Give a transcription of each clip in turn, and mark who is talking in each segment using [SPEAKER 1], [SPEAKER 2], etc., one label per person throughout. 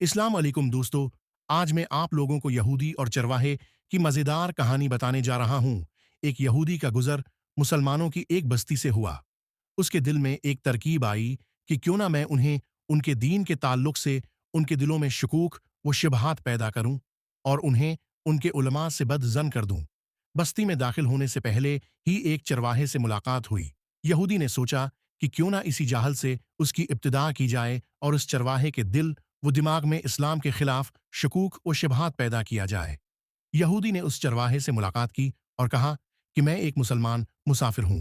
[SPEAKER 1] अस्सलाम वालेकुम दोस्तों। आज मैं आप लोगों को यहूदी और चरवाहे की मज़ेदार कहानी बताने जा रहा हूँ। एक यहूदी का गुज़र मुसलमानों की एक बस्ती से हुआ। उसके दिल में एक तरकीब आई कि क्यों ना मैं उन्हें उनके दीन के ताल्लुक से उनके दिलों में शकूक व शुबहात पैदा करूं और उन्हें उनके उलमा से बदज़न कर दूं। बस्ती में दाखिल होने से पहले ही एक चरवाहे से मुलाकात हुई। यहूदी ने सोचा कि क्यों ना इसी जाहल से उसकी इब्तिदा की जाए और उस चरवाहे के दिल वो दिमाग में इस्लाम के खिलाफ शकूक व शुबहात पैदा किया जाए। यहूदी ने उस चरवाहे से मुलाकात की और कहा कि मैं एक मुसलमान मुसाफिर हूं।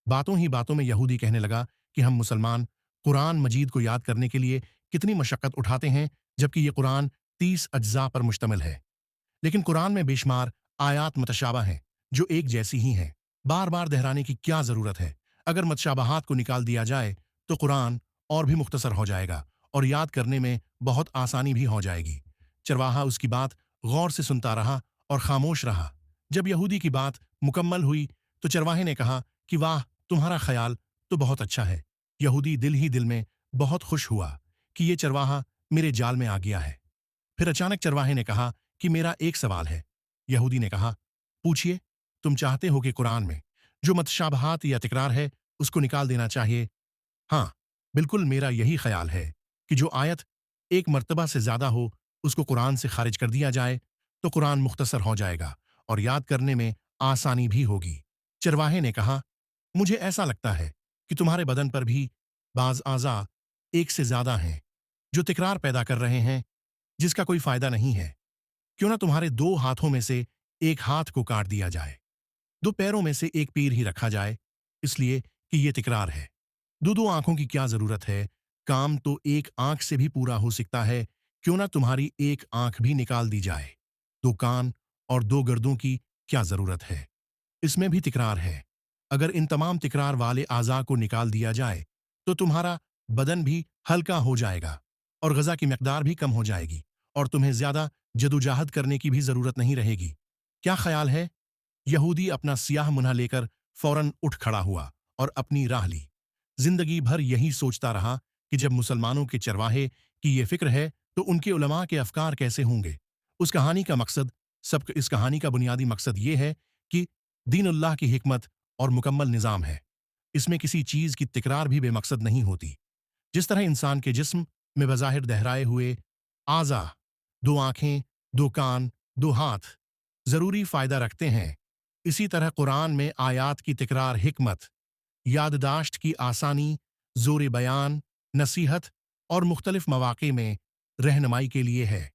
[SPEAKER 1] बातों ही बातों में यहूदी कहने लगा कि हम मुसलमान कुरान मजीद को याद करने के लिए कितनी मशक्कत उठाते हैं, जबकि ये कुरान 30 अज्जा पर मुश्तमिल है। लेकिन कुरान में बेशुमार आयात मतशाबा हैं जो एक जैसी ही हैं। बार बार दोहराने की क्या जरूरत है? अगर मतशाबाहात को निकाल दिया जाए तो कुरान और भी मुख्तसर हो जाएगा और याद करने में बहुत आसानी भी हो जाएगी। चरवाहा उसकी बात गौर से सुनता रहा और खामोश रहा। जब यहूदी की बात मुकम्मल हुई तो चरवाहे ने कहा कि वाह, तुम्हारा ख्याल तो बहुत अच्छा है। यहूदी दिल ही दिल में बहुत खुश हुआ कि ये चरवाहा मेरे जाल में आ गया है। फिर अचानक चरवाहे ने कहा कि मेरा एक सवाल है। यहूदी ने कहा, पूछिए। तुम चाहते हो कि कुरान में जो मतशाबहात या तकरार है उसको निकाल देना चाहिए? हाँ, बिल्कुल, मेरा यही ख्याल है कि जो आयत एक मर्तबा से ज्यादा हो उसको कुरान से खारिज कर दिया जाए तो कुरान मुख्तसर हो जाएगा और याद करने में आसानी भी होगी। चरवाहे ने कहा, मुझे ऐसा लगता है कि तुम्हारे बदन पर भी बाज आज़ा एक से ज्यादा हैं जो तकरार पैदा कर रहे हैं, जिसका कोई फायदा नहीं है। क्यों ना तुम्हारे दो हाथों में से एक हाथ को काट दिया जाए, दो पैरों में से एक पैर ही रखा जाए, इसलिए कि ये तकरार है। दो दो आंखों की क्या जरूरत है? काम तो एक आंख से भी पूरा हो सकता है। क्यों ना तुम्हारी एक आंख भी निकाल दी जाए? दो कान और दो गर्दों की क्या जरूरत है? इसमें भी तकरार है। अगर इन तमाम तकरार वाले आज़ा को निकाल दिया जाए तो तुम्हारा बदन भी हल्का हो जाएगा और ग़ज़ा की मकदार भी कम हो जाएगी और तुम्हें ज्यादा जदोजहद करने की भी जरूरत नहीं रहेगी। क्या ख्याल है? यहूदी अपना सियाह मुन्हा लेकर फौरन उठ खड़ा हुआ और अपनी राह ली। जिंदगी भर यही सोचता रहा कि जब मुसलमानों के चरवाहे की ये फिक्र है तो उनके उलमा के अफकार कैसे होंगे। इस कहानी का बुनियादी मकसद ये है कि दीनुल्लाह की हिकमत और मुकम्मल निज़ाम है। इसमें किसी चीज़ की तकरार भी बेमकसद नहीं होती। जिस तरह इंसान के जिस्म में बज़ाहिर दोहराए हुए आज़ा, दो आंखें, दो कान, दो हाथ जरूरी फायदा रखते हैं, इसी तरह कुरान में आयात की तकरार हिकमत, याददाश्त की आसानी, जोर बयान, नसीहत और मुख्तलिफ मवाक़े में रहनुमाई के लिए है।